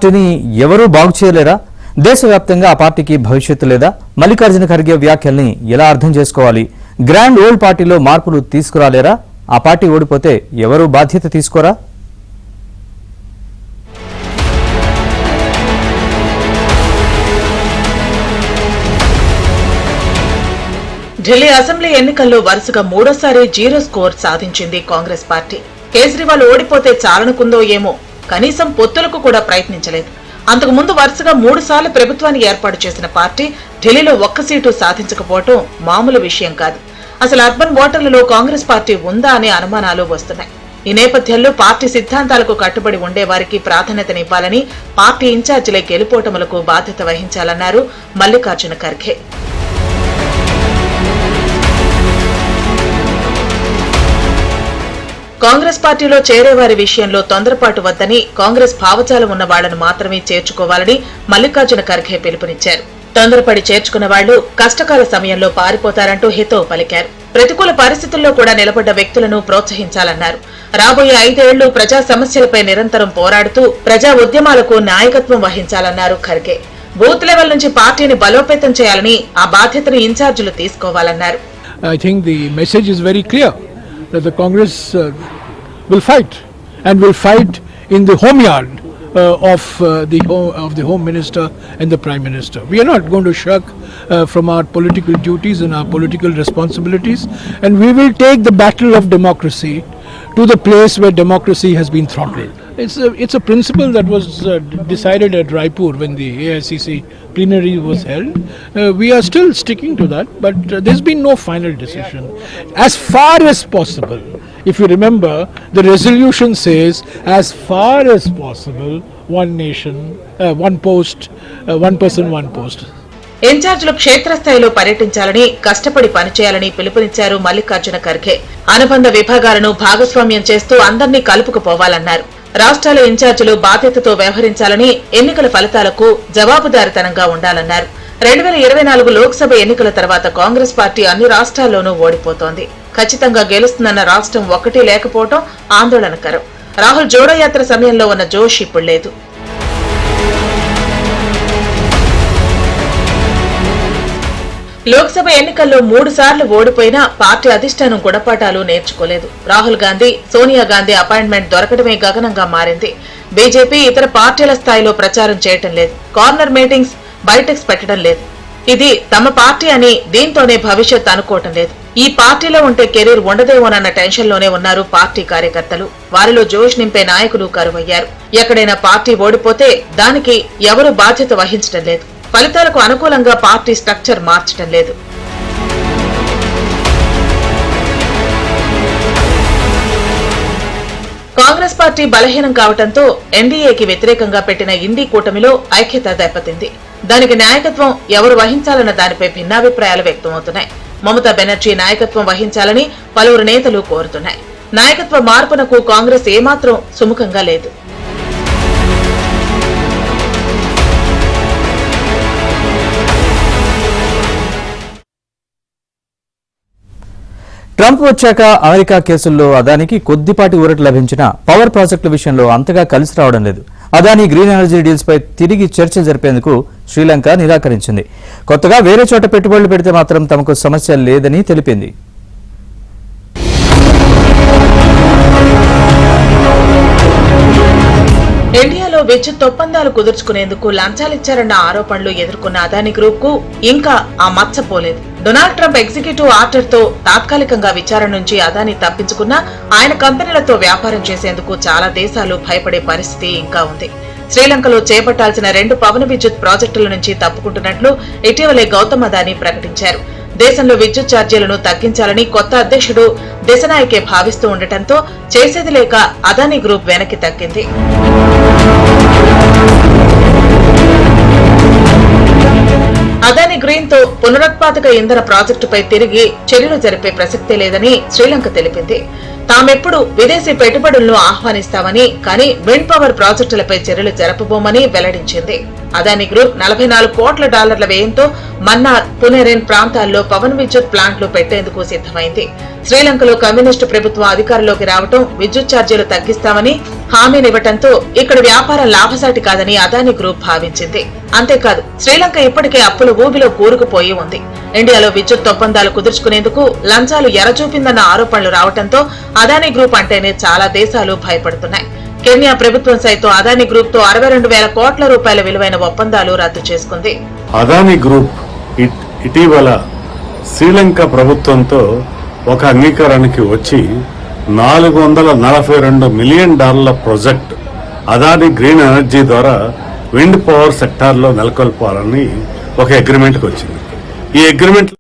పార్టీని ఎవరూ బాగు చేయలేరా? దేశవ్యాప్తంగా ఆ పార్టీకి భవిష్యత్తు లేదా? మల్లికార్జున ఖర్గే వ్యాఖ్యల్ని ఎలా అర్థం చేసుకోవాలి? గ్రాండ్ ఓల్డ్ పార్టీలో మార్పులు తీసుకురాలేరా? ఆ పార్టీ ఓడిపోతే ఎవరూ బాధ్యత తీసుకోరా? ఢిల్లీ అసెంబ్లీ ఎన్నికల్లో వరుసగా మూడోసారి జీరో స్కోర్ సాధించింది కాంగ్రెస్ పార్టీ. కేజ్రీవాల్ ఓడిపోతే చాలనుకుందో ఏమో, కనీసం పొత్తులకు కూడా ప్రయత్నించలేదు. అంతకుముందు వరుసగా 3 సార్లు ప్రభుత్వాన్ని ఏర్పాటు చేసిన పార్టీ ఢిల్లీలో ఒక్క సీటు సాధించకపోవడం మామూలు విషయం కాదు. అసలు అర్బన్ ఓటర్లలో కాంగ్రెస్ పార్టీ ఉందా అనే అనుమానాలు వస్తున్నాయి. ఈ నేపథ్యంలో పార్టీ సిద్ధాంతాలకు కట్టుబడి ఉండే వారికి ప్రాధాన్యతనివ్వాలని, పార్టీ ఇన్ఛార్జీలే గెలుపోటములకు బాధ్యత వహించాలన్నారు మల్లికార్జున ఖర్గే. కాంగ్రెస్ పార్టీలో చేరేవారి విషయంలో తొందరపాటు వద్దని, కాంగ్రెస్ భావజాలం ఉన్న వాళ్లను మాత్రమే చేర్చుకోవాలని మల్లికార్జున ఖర్గే పిలుపునిచ్చారు. తొందరపడి చేర్చుకున్న వాళ్లు కష్టకాల సమయంలో పారిపోతారంటూ హితవు పలికారు. ప్రతికూల పరిస్థితుల్లో కూడా నిలబడ్డ వ్యక్తులను ప్రోత్సహించాలన్నారు. రాబోయే 5 ఏళ్లు ప్రజా సమస్యలపై నిరంతరం పోరాడుతూ ప్రజా ఉద్యమాలకు నాయకత్వం వహించాలన్నారు ఖర్గే. బూత్ లెవెల్ నుంచి పార్టీని బలోపేతం చేయాలని, ఆ బాధ్యతను ఇన్ఛార్జీలు తీసుకోవాలన్నారు. I think the message is very clear that the Congress will fight and will fight in the home yard of the Home Minister and the Prime Minister. We are not going to shirk from our political duties and our political responsibilities, and we will take the battle of democracy to the place where democracy has been throttled. It's a principle that was decided at Raipur when the AICC plenary was held. We are still sticking to that, but there's been no final decision. As far as possible, if you remember, the resolution says, as far as possible, one nation, one post, one person, one post. ఇన్ఛార్జీలు క్షేత్రస్థాయిలో పర్యటించాలని, కష్టపడి పనిచేయాలని పిలుపునిచ్చారు మల్లికార్జున ఖర్గే. అనుబంధ విభాగాలను భాగస్వామ్యం చేస్తూ అందర్నీ కలుపుకుపోవాలన్నారు. రాష్ట్రాల ఇన్ఛార్జీలు బాధ్యతతో వ్యవహరించాలని, ఎన్నికల ఫలితాలకు జవాబుదారీతనంగా ఉండాలన్నారు. 2024 లోక్సభ ఎన్నికల తర్వాత కాంగ్రెస్ పార్టీ అన్ని రాష్ట్రాల్లోనూ ఓడిపోతోంది. ఖచ్చితంగా గెలుస్తుందన్న రాష్ట్రం ఒక్కటి లేకపోవడం ఆందోళనకరం. రాహుల్ జోడో యాత్ర సమయంలో ఉన్న జోష్ ఇప్పుడు లేదు. లోక్సభ ఎన్నికల్లో 3 సార్లు ఓడిపోయినా పార్టీ అధిష్టానం గుణపాఠాలు నేర్చుకోలేదు. రాహుల్ గాంధీ, సోనియా గాంధీ అపాయింట్మెంట్ దొరకడమే గగనంగా మారింది. బీజేపీ ఇతర పార్టీల స్థాయిలో ప్రచారం చేయటం లేదు. కార్నర్ మీటింగ్స్, బైటెక్స్ పెట్టడం లేదు. ఇది తమ పార్టీ అని, దీంతోనే భవిష్యత్ అనుకోవటం లేదు. ఈ పార్టీలో ఉంటే కెరీర్ ఉండదేమోనన్న టెన్షన్ లోనే ఉన్నారు పార్టీ కార్యకర్తలు. వారిలో జోష్ నింపే నాయకులు కరువయ్యారు. ఎక్కడైనా పార్టీ ఓడిపోతే దానికి ఎవరు బాధ్యత వహించడం లేదు. ఫలితాలకు అనుకూలంగా పార్టీ స్ట్రక్చర్ మార్చడం లేదు. కాంగ్రెస్ పార్టీ బలహీనం కావడంతో ఎన్డీఏకి వ్యతిరేకంగా పెట్టిన ఇండీ కూటమిలో ఐక్యత దెబ్బతింది. దానికి నాయకత్వం ఎవరు వహించాలన్న దానిపై భిన్నాభిప్రాయాలు వ్యక్తమవుతున్నాయి. మమతా బెనర్జీ నాయకత్వం వహించాలని పలువురు నేతలు కోరుతున్నాయి. నాయకత్వ మార్పునకు కాంగ్రెస్ ఏమాత్రం సుముఖంగా లేదు. ట్రంప్ వచ్చాక అమెరికా కేసుల్లో అదానికి కొద్దిపాటి ఊరట లభించిన పవర్ ప్రాజెక్టుల విషయంలో అంతగా కలిసి రావడం లేదు. అదానీ గ్రీన్ ఎనర్జీ డీల్స్ పై తిరిగి చర్చలు జరిపేందుకు శ్రీలంక నిరాకరించింది. కొత్తగా వేరే చోట పెట్టుబడులు పెడితే మాత్రం తమకు సమస్య లేదని తెలిపింది. ఇండియాలో విద్యుత్ ఒప్పందాలు కుదుర్చుకునేందుకు లంచాలిచ్చారన్న ఆరోపణలు ఎదుర్కొన్న అదానీ గ్రూప్ కు ఇంకా ఆ మచ్చపోలేదు. డొనాల్డ్ ట్రంప్ ఎగ్జిక్యూటివ్ ఆర్డర్ తో తాత్కాలికంగా విచారణ నుంచి అదానీ తప్పించుకున్నా ఆయన కంపెనీలతో వ్యాపారం చేసేందుకు చాలా దేశాలు భయపడే పరిస్థితి ఇంకా ఉంది. శ్రీలంకలో చేపట్టాల్సిన 2 పవన విద్యుత్ ప్రాజెక్టుల నుంచి తప్పుకుంటున్నట్లు ఇటీవలే గౌతమ్ అదానీ ప్రకటించారు. దేశంలో విద్యుత్ ఛార్జీలను తగ్గించాలని కొత్త అధ్యక్షుడు దిశనాయకే భావిస్తూ ఉండటంతో చేసేది లేక అదానీ గ్రూప్ వెనక్కి తగ్గింది. అదానీ గ్రీన్ తో పునరుత్పాదక ఇంధన ప్రాజెక్టుపై తిరిగి చర్యలు జరిపే ప్రసక్తే లేదని శ్రీలంక తెలిపింది. తామెప్పుడు విదేశీ పెట్టుబడులను ఆహ్వానిస్తామని, కానీ విండ్ పవర్ ప్రాజెక్టులపై చర్యలు జరపబోమని వెల్లడించింది. అదానీ గ్రూప్ $44 కోట్ల వ్యయంతో మన్నార్, పునెరెన్ ప్రాంతాల్లో పవన్ విద్యుత్ ప్లాంట్లు పెట్టేందుకు సిద్ధమైంది. శ్రీలంకలో కమ్యూనిస్టు ప్రభుత్వం అధికారంలోకి రావడం, విద్యుత్ ఛార్జీలు తగ్గిస్తామని హామీనివ్వటంతో ఇక్కడ వ్యాపారం లాభసాటి కాదని అదానీ గ్రూప్ భావించింది. అంతేకాదు, శ్రీలంక ఇప్పటికే అప్పుల ఊబిలో కూరుకుపోయి ఉంది. ఇండియాలో విద్యుత్ ఒప్పందాలు కుదుర్చుకునేందుకు లంచాలు ఎరచూపిందన్న ఆరోపణలు రావడంతో అదానీ గ్రూప్ అంటేనే చాలా దేశాలు భయపడుతున్నాయి. కెన్యా ప్రభుత్వం సైతం అదానీ గ్రూప్ తో 62,000 కోట్ల రూపాయల విలువైన ఒప్పందాలు రద్దు చేసుకుంది. అదానీ గ్రూప్ ఇటీవల శ్రీలంక ప్రభుత్వంతో ఒక అంగీకారానికి వచ్చి $442 million project Adani green energy ద్వారా విండ్ పవర్ సెక్టార్లో నెలకొల్పాలని ఒక అగ్రిమెంట్కి వచ్చింది. ఈ అగ్రిమెంట్